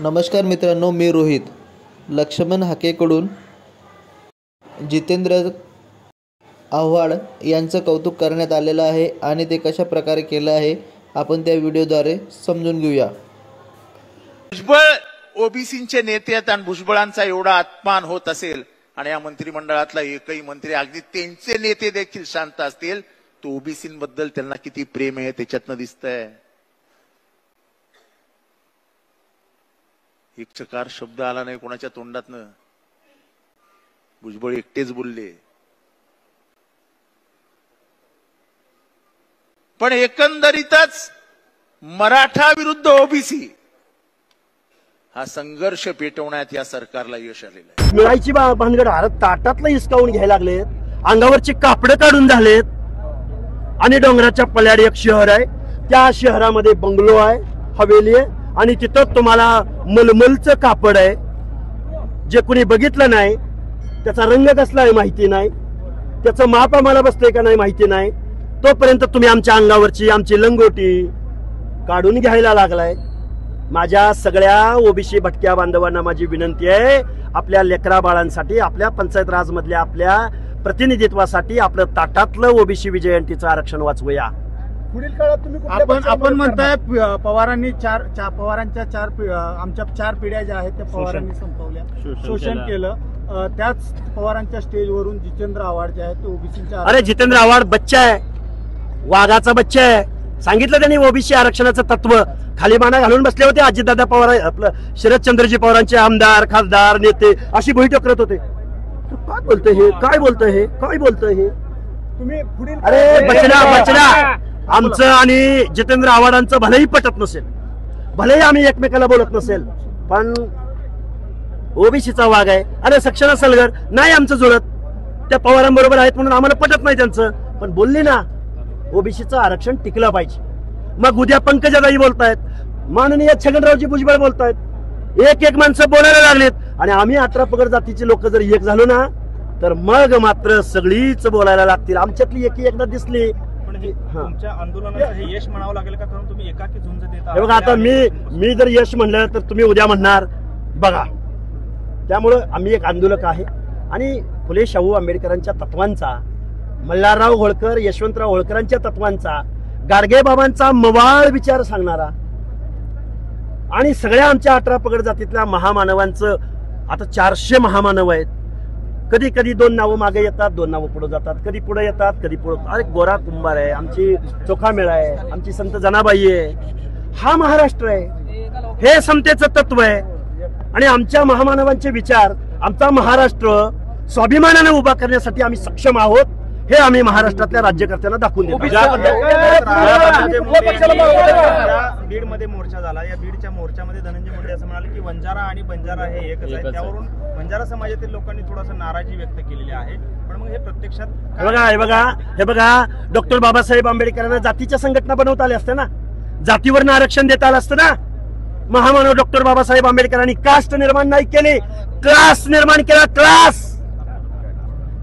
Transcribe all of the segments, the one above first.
नमस्कार मित्रांनो, मी रोहित. लक्ष्मण हाकेकडून जितेंद्र आव्हाड यांचं कौतुक करण्यात आलेलं आहे आणि ते कशा प्रकारे केलं आहे आपण त्या व्हिडिओद्वारे समजून घेऊया. भुजबळ ओबीसीचे नेते आहेत आणि भुजबळांचा एवढा अपमान होत असेल आणि या मंत्रिमंडळातला एकही मंत्री अगदी त्यांचे नेते देखील शांत असतील, तो ओबीसींबद्दल त्यांना किती प्रेम आहे त्याच्यातनं दिसतंय. एक चकार शब्द आला नाही कोणाच्या तोंडातनं. भुजबळ एकटेच बोलले. पण एकंदरीतच मराठा विरुद्ध ओबीसी हा संघर्ष पेटवण्यात या सरकारला यश आलेलं आहे. मिळायची भानगड हारत ताटातलं हिसकावून घ्यायला लागलेत, अंगावरचे कापड काढून झालेत. आणि डोंगराच्या पल्याड एक शहर आहे, त्या शहरामध्ये बंगलो आहे, हवेली आहे आणि तिथं तुम्हाला मलमलचं कापड आहे. जे कुणी बघितलं नाही त्याचा रंग कसला आहे माहिती नाही, त्याचं माप आम्हाला बसतंय का नाही माहिती नाही, तोपर्यंत तुम्ही आमच्या अंगावरची आमची लंगोटी काढून घ्यायला लागलाय. माझ्या सगळ्या ओबीसी भटक्या बांधवांना माझी विनंती आहे, आपल्या लेकरा बाळांसाठी, आपल्या पंचायत राज मधल्या आपल्या प्रतिनिधित्वासाठी आपलं ताटातलं ओबीसी विजयंतीचं आरक्षण वाचवूया. पुढील काळात तुम्ही आपण म्हणताय पवारांनी आमच्या चार पिढ्या ज्या आहेत त्या पवारांनी संपवल्या, शोषण केलं. त्याच पवारांच्या स्टेजवरून जितेंद्र आव्हाड जे आहेत ते ओबीसीच्या. अरे जितेंद्र आव्हाड बच्चा आहे, वाघाचा बच्चा आहे. सांगितलं त्यांनी ओबीसी आरक्षणाचं तत्व. खाली माना घालून बसले होते अजितदादा पवार, आपलं शरदचंद्रजी पवारांचे आमदार खासदार नेते अशी बैठक करत होते. काय बोलतोय हे, काय बोलतोय हे, काय बोलतोय हे तुम्ही पुढील. अरे बचना आमचं आणि जितेंद्र आव्हाडांचं भलेही पटत नसेल, भलेही आम्ही एकमेकाला बोलत नसेल, पण ओबीसीचा वाघ आहे. अरे सक्षम सलगर नाही आमचं जुळत, त्या पवारांबरोबर आहेत म्हणून आम्हाला पटत नाही त्यांचं, पण बोलली ना ओबीसीचं आरक्षण टिकलं पाहिजे. मग उद्या पंकजाताई बोलतायत, माननीय छगनरावजी भुजबळ बोलतायत, एक एक माणसं बोलायला लागलेत आणि आम्ही 18 पगड जातीचे लोक जर एक झालो ना तर मग मात्र सगळीच बोलायला लागतील. आमच्यातली एकी एकदा दिसली. तुमच्या आंदोलनाचं हे यश म्हणावं लागेल का, कारण तुम्ही एकाकी झुंज देता. हे बघा, आता मी जर यश म्हणलं तर तुम्ही उद्या म्हणणार बघा. त्यामुळं आम्ही एक आंदोलक आहे आणि फुले शाहू आंबेडकरांच्या तत्वांचा, मल्हारराव होळकर यशवंतराव होळकरांच्या तत्वांचा, गाडगे बाबांचा मवाळ विचार सांगणारा आणि सगळ्या आमच्या 18 पगड जातीतल्या महामानवांचं आता 400 महामानव आहेत. कधी कधी 2 नावं मागे येतात, 2 नावं पुढे जातात, कधी पुढे येतात कधी पुढे. अरे गोरा कुंभार आहे, आमची चोखामेळा आहे, आमची संत जनाबाई आहे. हा महाराष्ट्र आहे, हे समतेचं तत्व आहे आणि आमच्या महामानवांचे विचार, आमचा महाराष्ट्र स्वाभिमानाने उभा करण्यासाठी आम्ही सक्षम आहोत हे आम्ही महाराष्ट्रातल्या राज्यकर्त्यांना दाखवून देतो. बीडमध्ये मोर्चा झाला, या बीडच्या मोर्चामध्ये धनंजय मुंडे असं म्हणाले की वंजारा आणि बंजारा हे एकच आहे. त्यावरून बंजारा समाजातील लोकांनी थोडासा नाराजी व्यक्त केलेली आहे. पण मग हे प्रत्यक्षात हे बघा डॉक्टर बाबासाहेब आंबेडकरांना जातीच्या संघटना बनवता आल्या असत्या ना, जातीवरनं आरक्षण देता आलं असतं ना. महामानव डॉक्टर बाबासाहेब आंबेडकरांनी कास्ट निर्माण नाही केली, क्लास निर्माण केला, क्लास.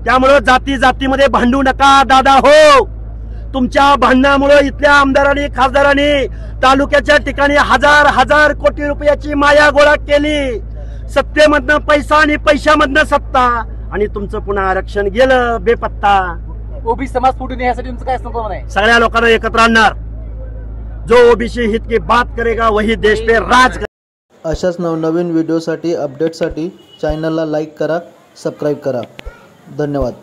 त्यामुळं जातीमध्ये भांडू नका दादा हो. तुमच्या भांडणामुळे इथल्या आमदारांनी खासदारांनी तालुक्याच्या ठिकाणी हजार कोटी रुपयाची माया गोळा केली. सत्तेमधनं पैसा आणि पैशामधनं सत्ता आणि तुमचं पुन्हा आरक्षण गेलं बेपत्ता. ओबीसी समाज फुटून यासाठी तुमचं काय संकल्पना आहे? सगळ्या लोकांना एकत्र आणणार. जो ओबीसी हित की बात करेगा वही देश पे राज करेगा. अशाच नवनवीन व्हिडिओसाठी अपडेटसाठी चॅनलला लाईक करा, सबस्क्राईब करा. धन्यवाद.